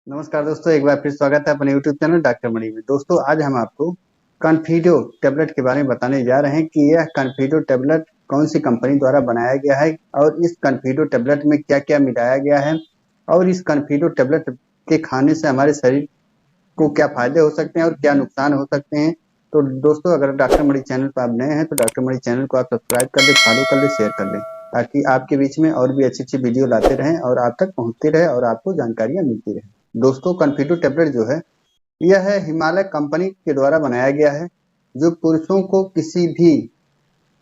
नमस्कार दोस्तों, एक बार फिर स्वागत है अपने यूट्यूब चैनल डॉक्टर मणि में। दोस्तों, आज हम आपको कॉन्फिडो टैबलेट के बारे में बताने जा रहे हैं कि यह कॉन्फिडो टैबलेट कौन सी कंपनी द्वारा बनाया गया है और इस कॉन्फिडो टैबलेट में क्या क्या मिलाया गया है और इस कॉन्फिडो टैबलेट के खाने से हमारे शरीर को क्या फायदे हो सकते हैं और क्या नुकसान हो सकते हैं। तो दोस्तों, अगर डॉक्टर मणि चैनल पर आप नए हैं तो डॉक्टर मणि चैनल को आप सब्सक्राइब कर दें, फॉलो कर दें, शेयर कर दें, ताकि आपके बीच में और भी अच्छी अच्छी वीडियो लाते रहें और आप तक पहुंचती रहे और आपको जानकारियां मिलती रहे। दोस्तों, कॉन्फिडो टैबलेट जो है यह है हिमालय कंपनी के द्वारा बनाया गया है, जो पुरुषों को किसी भी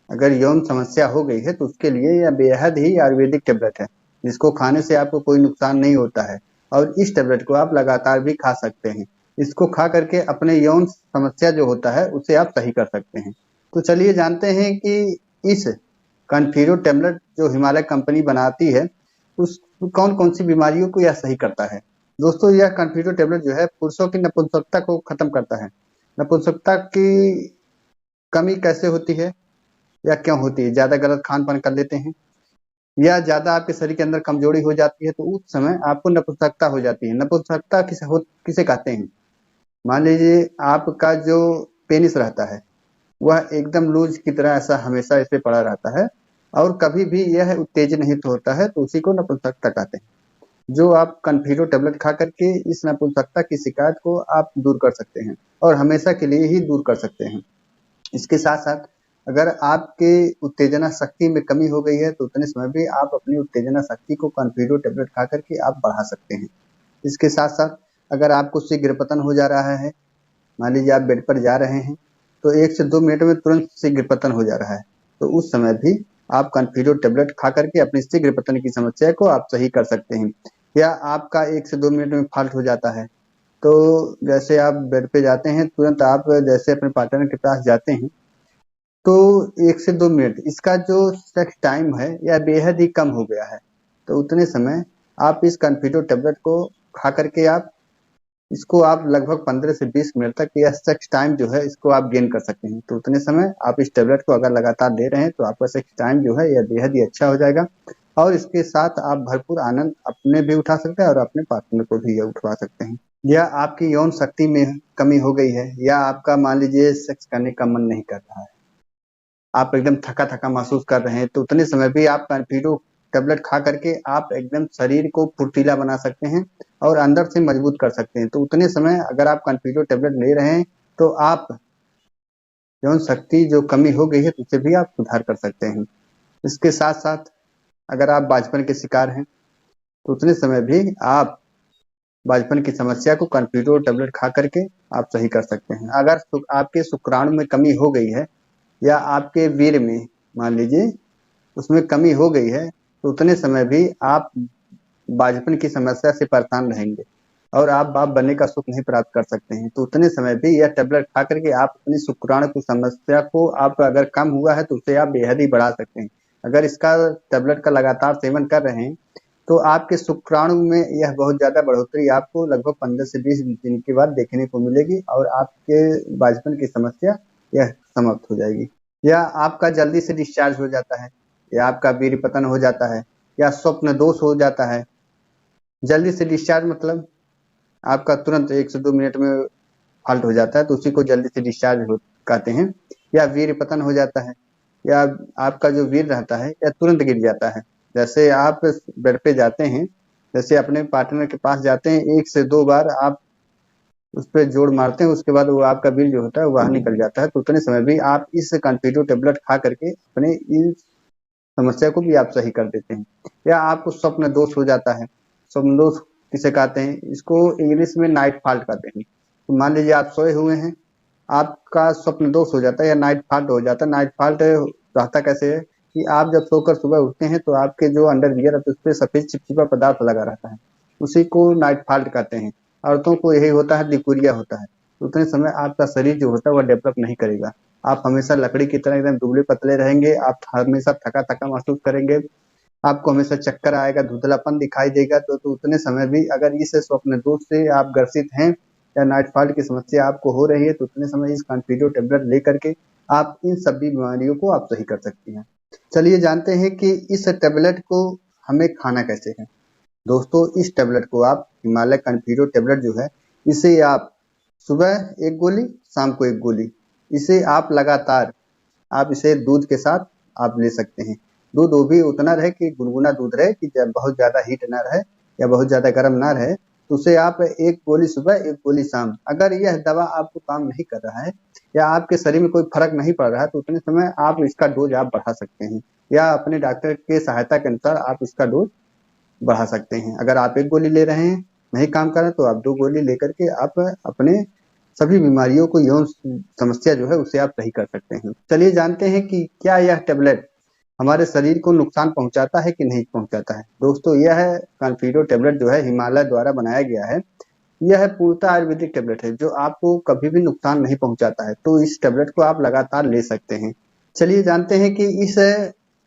अगर यौन समस्या हो गई है तो उसके लिए यह बेहद ही आयुर्वेदिक टैबलेट है, जिसको खाने से आपको कोई नुकसान नहीं होता है और इस टैबलेट को आप लगातार भी खा सकते हैं। इसको खा करके अपने यौन समस्या जो होता है उसे आप सही कर सकते हैं। तो चलिए जानते हैं कि इस कॉन्फिडो टैबलेट जो हिमालय कंपनी बनाती है उस कौन कौन सी बीमारियों को यह सही करता है। दोस्तों, यह कॉन्फिडो टैबलेट जो है पुरुषों की नपुंसकता को खत्म करता है। नपुंसकता की कमी कैसे होती है या क्यों होती है? ज्यादा गलत खान पान कर लेते हैं या ज्यादा आपके शरीर के अंदर कमजोरी हो जाती है तो उस समय आपको नपुंसकता हो जाती है। नपुंसकता किसे कहते हैं? मान लीजिए आपका जो पेनिस रहता है वह एकदम लूज की तरह ऐसा हमेशा इस पे पड़ा रहता है और कभी भी यह उत्तेजित नहीं होता है, तो उसी को नपुंसकता कहते हैं। जो आप कॉन्फिडो टैबलेट खा करके इस नपुंसकता की शिकायत को आप दूर कर सकते हैं और हमेशा के लिए ही दूर कर सकते हैं। इसके साथ साथ अगर आपके उत्तेजना शक्ति में कमी हो गई है तो उतने समय भी आप अपनी उत्तेजना शक्ति को कॉन्फिडो टैबलेट खा करके आप बढ़ा सकते हैं। इसके साथ साथ अगर आपको शीघ्र पतन हो जा रहा है, मान लीजिए आप बेड पर जा रहे हैं तो 1 से 2 मिनट में तुरंत शीघ्र पतन हो जा रहा है, तो उस समय भी आप कॉन्फिडो टैबलेट खा करके अपनी शीघ्र पतन की समस्या को आप सही कर सकते हैं। या आपका 1 से 2 मिनट में फाल्ट हो जाता है, तो जैसे आप बेड पे जाते हैं तुरंत आप जैसे अपने पार्टनर के पास जाते हैं तो 1 से 2 मिनट इसका जो सेक्स टाइम है यह बेहद ही कम हो गया है, तो उतने समय आप इस कॉन्फिडो टैबलेट को खा करके आप इसको आप लगभग 15 से 20 मिनट तक यह सेक्स टाइम जो है इसको आप गेन कर सकते हैं। तो उतने समय आप इस टैबलेट को अगर लगातार ले रहे हैं तो आपका सेक्स टाइम जो है यह बेहद ही अच्छा हो जाएगा और इसके साथ आप भरपूर आनंद अपने भी उठा सकते हैं और अपने पार्टनर को भी उठवा सकते हैं। या आपकी यौन शक्ति में कमी हो गई है या आपका मान लीजिए सेक्स करने का मन नहीं कर रहा है, आप एकदम थका थका महसूस कर रहे हैं, तो उतने समय भी आप कॉन्फिडो टैबलेट खा करके आप एकदम शरीर को फुर्तीला बना सकते हैं और अंदर से मजबूत कर सकते हैं। तो उतने समय अगर आप कॉन्फिडो टैबलेट ले रहे हैं तो आप यौन शक्ति जो कमी हो गई है तो उसे भी आप सुधार कर सकते हैं। इसके साथ साथ अगर आप बांझपन के शिकार हैं तो उतने समय भी आप बांझपन की समस्या को कॉन्फिडो टैबलेट खा करके आप सही कर सकते हैं। अगर आपके शुक्राणु में कमी हो गई है या आपके वीर्य में मान लीजिए उसमें कमी हो गई है तो उतने समय भी आप बांझपन की समस्या से परेशान रहेंगे और आप बाप बनने का सुख नहीं प्राप्त कर सकते हैं। तो उतने समय भी यह टैबलेट खा करके आप अपनी शुक्राणु की समस्या को आप अगर कम हुआ है तो उसे आप बेहद ही बढ़ा सकते हैं। अगर इसका टैबलेट का लगातार सेवन कर रहे हैं तो आपके शुक्राणु में यह बहुत ज्यादा बढ़ोतरी आपको लगभग 15 से 20 दिन के बाद देखने को मिलेगी और आपके बांझपन की समस्या यह समाप्त हो जाएगी। या आपका जल्दी से डिस्चार्ज हो जाता है या आपका वीर्य पतन हो जाता है या स्वप्न दोष हो जाता है। जल्दी से डिस्चार्ज मतलब आपका तुरंत 1 से 2 मिनट में फाल्ट हो जाता है, तो उसी को जल्दी से डिस्चार्ज हो कहते हैं। या वीर्य पतन हो जाता है या आपका जो वीर्य रहता है या तुरंत गिर जाता है। जैसे आप बेड पे जाते हैं, जैसे अपने पार्टनर के पास जाते हैं 1 से 2 बार आप उस पर जोड़ मारते हैं, उसके बाद वो आपका बिल जो होता है वो बाहर निकल जाता है। तो उतने समय भी आप इस कॉन्फिडो टैबलेट खा करके अपने इस समस्या को भी आप सही कर देते हैं। या आपको स्वप्न दोष हो जाता है, स्वप्न दोष किसे कहते हैं? इसको इंग्लिश में नाइट फॉल्ट कहते हैं। तो मान लीजिए आप सोए हुए हैं, आपका स्वप्न दोष हो जाता है या नाइट फॉल्ट हो जाता है। नाइट फॉल्ट रहता कैसे है कि आप जब सोकर सुबह उठते हैं तो आपके जो अंडरवियर है उस पर सफेद चिपचिपा पदार्थ लगा रहता है, उसी को नाइट फॉल्ट कहते हैं। औरतों को यही होता है, लिकुरिया होता है। तो उतने समय आपका शरीर जो होता है वह डेवलप नहीं करेगा, आप हमेशा लकड़ी की तरह एकदम दुबले पतले रहेंगे, आप हमेशा थका थका महसूस करेंगे, आपको हमेशा चक्कर आएगा, धुंधलापन दिखाई देगा। तो उतने समय भी अगर इस स्वप्न दोष से आप ग्रसित हैं या नाइट फॉल्ट की समस्या आपको हो रही है तो उतने समय इस कॉन्फिडो टैबलेट लेकर के आप इन सभी बीमारियों को आप सही कर सकती हैं। चलिए जानते हैं कि इस टैबलेट को हमें खाना कैसे है। दोस्तों इस टेबलेट को आप हिमालय कॉन्फीडो टेबलेट जो है, इसे आप सुबह एक गोली, शाम को एक गोली, इसे आप लगातार आप इसे दूध के साथ आप ले सकते हैं। दूध वो भी उतना रहे कि गुनगुना दूध रहे, कि जब बहुत ज़्यादा हीट ना रहे या बहुत ज़्यादा गर्म ना रहे। तो उसे आप एक गोली सुबह, एक गोली शाम। अगर यह दवा आपको काम नहीं कर रहा है या आपके शरीर में कोई फ़र्क नहीं पड़ रहा है, तो उतने समय आप इसका डोज़ आप बढ़ा सकते हैं, या अपने डॉक्टर के सहायता के अनुसार आप इसका डोज़ बढ़ा सकते हैं। अगर आप एक गोली ले रहे हैं, नहीं काम कर रहा है, तो आप 2 गोली लेकर के आप अपने सभी बीमारियों को, यौन समस्या जो है उसे आप सही कर सकते हैं। चलिए जानते हैं कि क्या यह टेबलेट हमारे शरीर को नुकसान पहुंचाता है कि नहीं पहुंचाता है। दोस्तों यह कॉन्फीडो टेबलेट जो है हिमालय द्वारा बनाया गया है, यह पूर्णतः आयुर्वेदिक टेबलेट है जो आपको कभी भी नुकसान नहीं पहुंचाता है। तो इस टेबलेट को आप लगातार ले सकते हैं। चलिए जानते हैं कि इस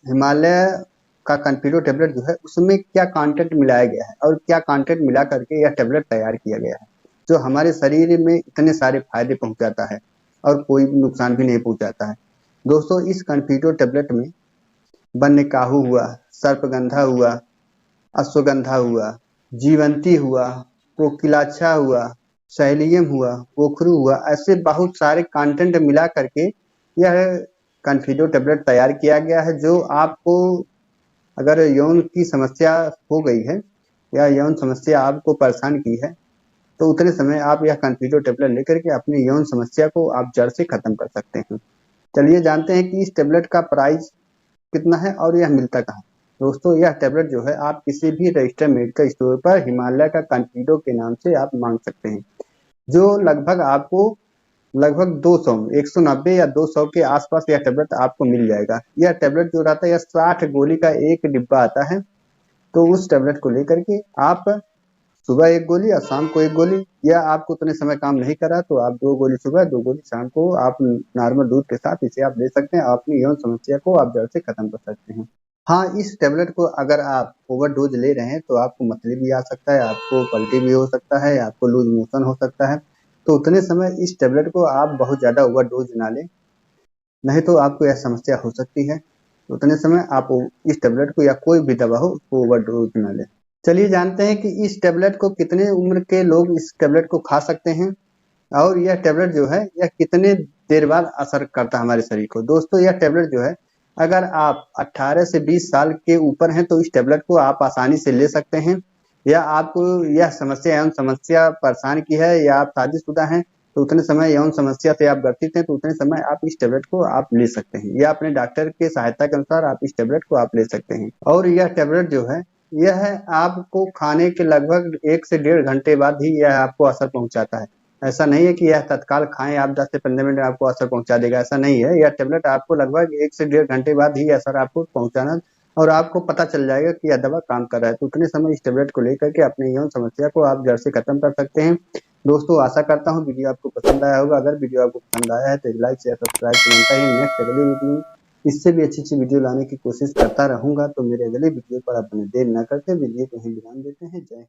हिमालय का कॉन्फीडो टेबलेट जो है उसमें क्या कंटेंट मिलाया गया है और क्या कंटेंट मिला करके यह टेबलेट तैयार किया गया है, जो हमारे शरीर में इतने सारे फायदे पहुंचाता है और कोई भी नुकसान भी नहीं पहुंचाता है। दोस्तों इस कॉन्फीडो टेबलेट में वन्यकाहू हुआ, सर्पगंधा हुआ, अश्वगंधा हुआ, जीवंती हुआ, कोकिलाच्छा हुआ, सैलियम हुआ, पोखरू हुआ, ऐसे बहुत सारे कंटेंट मिला करके यह कॉन्फीडो टेबलेट तैयार किया गया है, जो आपको अगर यौन की समस्या हो गई है या यौन समस्या आपको परेशान की है, तो उतने समय आप यह कॉन्फीडो टेबलेट लेकर के अपनी यौन समस्या को आप जड़ से खत्म कर सकते हैं। चलिए जानते हैं कि इस टेबलेट का प्राइस कितना है और यह मिलता कहाँ। दोस्तों यह टेबलेट जो है आप किसी भी रजिस्टर्ड मेडिकल स्टोर पर हिमालय का कॉन्फीडो के नाम से आप मांग सकते हैं, जो लगभग आपको लगभग 200 190 या 200 के आसपास यह टेबलेट आपको मिल जाएगा। यह टेबलेट जो रहता है यह 60 गोली का एक डिब्बा आता है। तो उस टेबलेट को लेकर के आप सुबह एक गोली और शाम को एक गोली, या आपको उतने समय काम नहीं करा तो आप 2 गोली सुबह, 2 गोली शाम को आप नॉर्मल दूध के साथ इसे आप ले सकते हैं। अपनी यौन समस्या को आप जड़ से खत्म कर सकते हैं। हाँ, इस टेबलेट को अगर आप ओवरडोज ले रहे हैं तो आपको मतली भी आ सकता है, आपको पलटी भी हो सकता है, आपको लूज मोशन हो सकता है। तो उतने समय इस टेबलेट को आप बहुत ज़्यादा ओवरडोज ना लें, नहीं तो आपको यह समस्या हो सकती है। तो उतने समय आप इस टेबलेट को या कोई भी दवा हो उसको ओवरडोज ना लें। चलिए जानते हैं कि इस टेबलेट को कितने उम्र के लोग इस टेबलेट को खा सकते हैं, और यह टेबलेट जो है यह कितने देर बाद असर करता है हमारे शरीर को। दोस्तों यह टेबलेट जो है, अगर आप 18 से 20 साल के ऊपर हैं तो इस टेबलेट को आप आसानी से ले सकते हैं, या आपको यह समस्या यौन समस्या परेशान की है, या आप शादीशुदा हैं तो उतने समय यौन समस्या से आप ग्रसित हैं, तो उतने समय आप इस टेबलेट को आप ले सकते हैं, या अपने डॉक्टर के सहायता के अनुसार आप इस टेबलेट को आप ले सकते हैं। और यह टेबलेट जो है यह आपको खाने के लगभग 1 से 1.5 घंटे बाद ही यह आपको असर पहुंचाता है। ऐसा नहीं है कि यह तत्काल खाएं आप 10 से 15 मिनट में आपको असर पहुंचा देगा, ऐसा नहीं है। यह टेबलेट आपको लगभग 1 से 1.5 घंटे बाद ही असर आपको पहुंचाना, और आपको पता चल जाएगा कि यह दवा काम कर रहा है। तो उतने समय इस टेबलेट को लेकर के अपनी यौन समस्या को आप जड़ से खत्म कर सकते हैं। दोस्तों आशा करता हूँ वीडियो आपको पसंद आया होगा। अगर वीडियो आपको पसंद आया है तो लाइक शेयर सब्सक्राइब तो बनता ही। नेक्स्ट अगली वीडियो इससे भी अच्छी वीडियो लाने की कोशिश करता रहूंगा। तो मेरे अगले वीडियो पर आप देर न करते वीडियो को ही विराम देते हैं। जय हिंद।